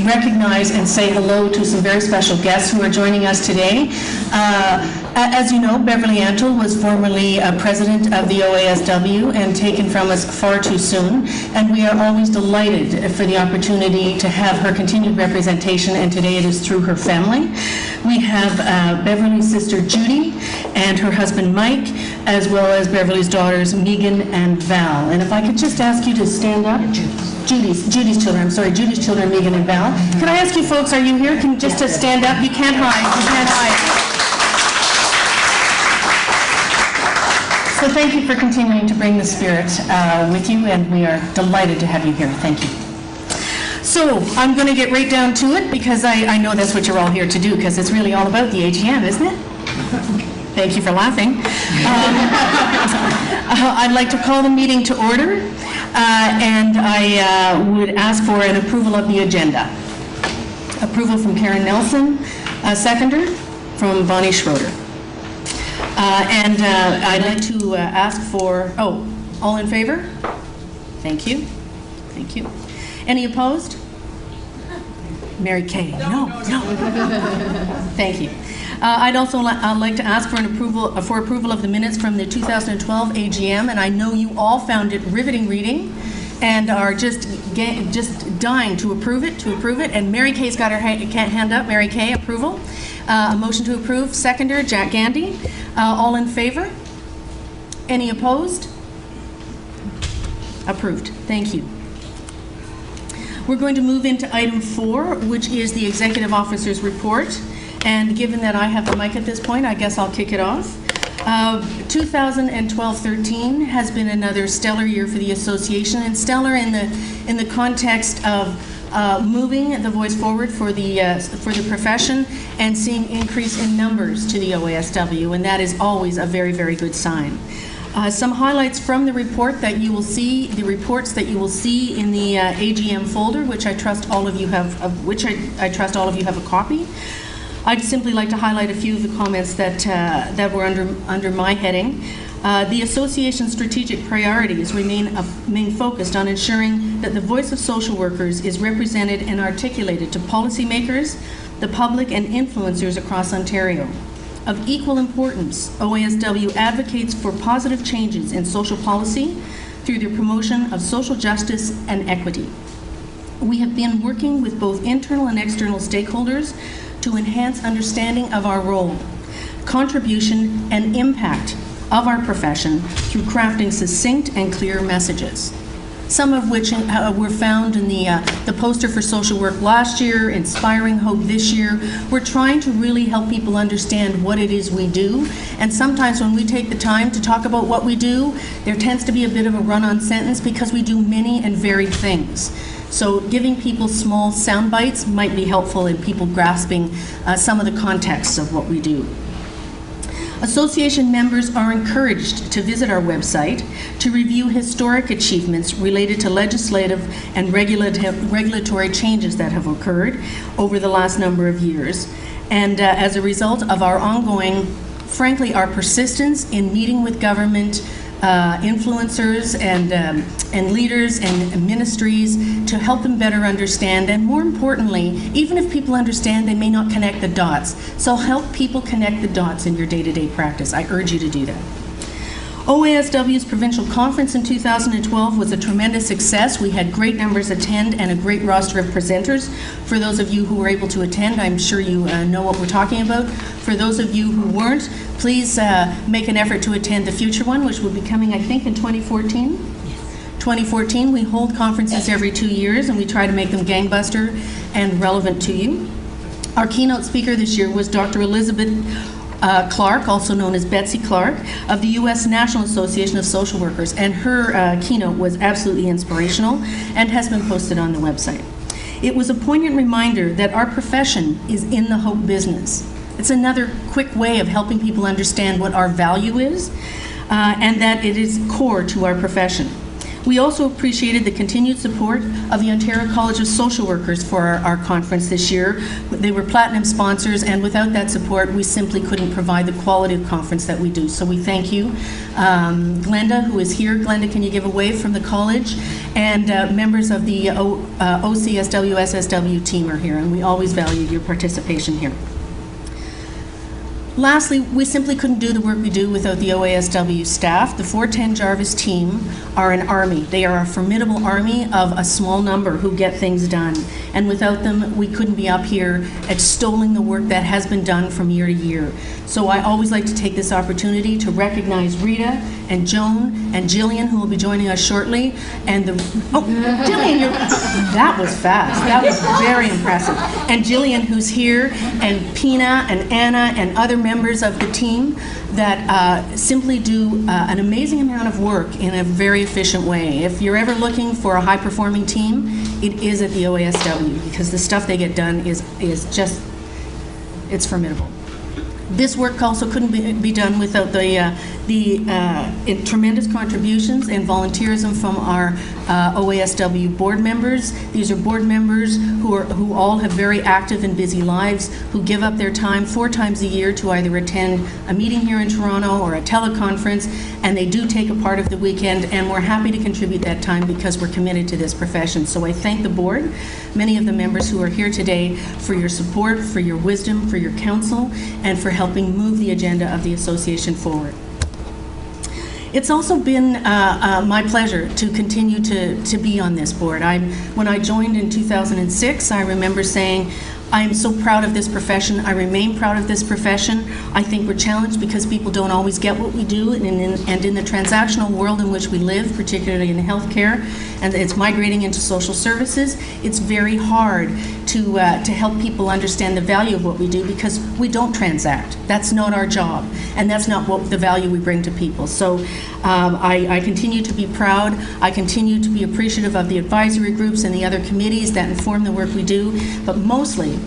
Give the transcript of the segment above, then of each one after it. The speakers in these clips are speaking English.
recognize and say hello to some very special guests who are joining us today. As you know, Beverly Antal was formerly president of the OASW and taken from us far too soon, and we are always delighted for the opportunity to have her continued representation, and today it is through her family. We have Beverly's sister Judy and her husband Mike, as well as Beverly's daughters Megan and Val. And if I could just ask you to stand up. Judy's children, I'm sorry, Judy's children, Megan and Val. Can I ask you folks, are you here? Can you just to stand up? You can't hide, you can't hide. So thank you for continuing to bring the spirit with you, and we are delighted to have you here. Thank you. So I'm going to get right down to it, because I know that's what you're all here to do, because it's really all about the AGM, isn't it? Thank you for laughing. I'd like to call the meeting to order, and I would ask for an approval of the agenda. Approval from Karen Nelson, a seconder from Bonnie Schroeder. And I'd like to ask for, all in favor? Thank you. Thank you. Any opposed? Mary Kay. No. Thank you. I'd also like to ask for an approval of the minutes from the 2012 AGM, and I know you all found it riveting reading and are just dying to approve it. And Mary Kay's got her hand up. Mary Kay, approval. A motion to approve. Seconder, Jack Gandy. All in favor? Any opposed? Approved. Thank you. We're going to move into item 4, which is the Executive Officer's Report. And given that I have the mic at this point, I guess I'll kick it off. 2012-13 has been another stellar year for the association, and stellar in the context of moving the voice forward for the profession and seeing increase in numbers to the OASW, and that is always a very, very good sign. Some highlights from the report that you will see, the reports that you will see in the AGM folder, which I trust all of you have, I trust all of you have a copy. I'd simply like to highlight a few of the comments that were under my heading. The association's strategic priorities remain focused on ensuring that the voice of social workers is represented and articulated to policymakers, the public, and influencers across Ontario. Of equal importance, OASW advocates for positive changes in social policy through the promotion of social justice and equity. We have been working with both internal and external stakeholders to enhance understanding of our role, contribution, and impact of our profession through crafting succinct and clear messages, some of which were found in the poster for social work last year, Inspiring Hope this year. We're trying to really help people understand what it is we do, and sometimes when we take the time to talk about what we do, there tends to be a bit of a run-on sentence because we do many and varied things. So giving people small sound bites might be helpful in people grasping some of the context of what we do. Association members are encouraged to visit our website to review historic achievements related to legislative and regulatory changes that have occurred over the last number of years. And as a result of our ongoing, frankly, our persistence in meeting with government, influencers and leaders and ministries to help them better understand, and more importantly, even if people understand, they may not connect the dots. So help people connect the dots in your day-to-day practice. I urge you to do that. OASW's provincial conference in 2012 was a tremendous success. We had great numbers attend and a great roster of presenters. For those of you who were able to attend, I'm sure you know what we're talking about. For those of you who weren't, please make an effort to attend the future one, which will be coming, I think, in 2014. Yes. 2014, we hold conferences every 2 years, and we try to make them gangbuster and relevant to you. Our keynote speaker this year was Dr. Elizabeth Clark, also known as Betsy Clark, of the U.S. National Association of Social Workers, and her keynote was absolutely inspirational and has been posted on the website. It was a poignant reminder that our profession is in the hope business. It's another quick way of helping people understand what our value is and that it is core to our profession. We also appreciated the continued support of the Ontario College of Social Workers for our conference this year. They were platinum sponsors, and without that support, we simply couldn't provide the quality of conference that we do. So we thank you. Glenda, who is here. Glenda, can you give a wave from the college? And members of the OCSW, SSW team are here, and we always value your participation here. Lastly, we simply couldn't do the work we do without the OASW staff. The 410 Jarvis team are an army. They are a formidable army of a small number who get things done. And without them, we couldn't be up here extolling the work that has been done from year to year. So I always like to take this opportunity to recognize Rita and Joan and Jillian, who will be joining us shortly. And Jillian, that was fast. That was very impressive. And Jillian, who's here, and Pina and Anna and other members of the team that simply do an amazing amount of work in a very efficient way. If you're ever looking for a high-performing team, it is at the OASW, because the stuff they get done is just, it's formidable. This work also couldn't be done without the tremendous contributions and volunteerism from our OASW board members. These are board members who all have very active and busy lives, who give up their time 4 times a year to either attend a meeting here in Toronto or a teleconference, and they do take a part of the weekend, and we're happy to contribute that time because we're committed to this profession. So I thank the board, many of the members who are here today, for your support, for your wisdom, for your counsel, and for helping move the agenda of the association forward. It's also been my pleasure to continue to be on this board. When I joined in 2006, I remember saying, I am so proud of this profession. I remain proud of this profession. I think we're challenged because people don't always get what we do, and in the transactional world in which we live, particularly in healthcare, and it's migrating into social services, it's very hard to help people understand the value of what we do, because we don't transact. That's not our job, and that's not what the value we bring to people. So I continue to be proud. I continue to be appreciative of the advisory groups and the other committees that inform the work we do, but mostly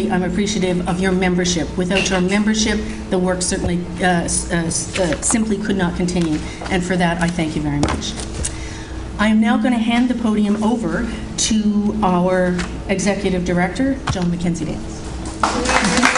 I'm appreciative of your membership. Without your membership, the work certainly simply could not continue, and for that I thank you very much. I am now going to hand the podium over to our Executive Director, Joan McKenzie-Davis.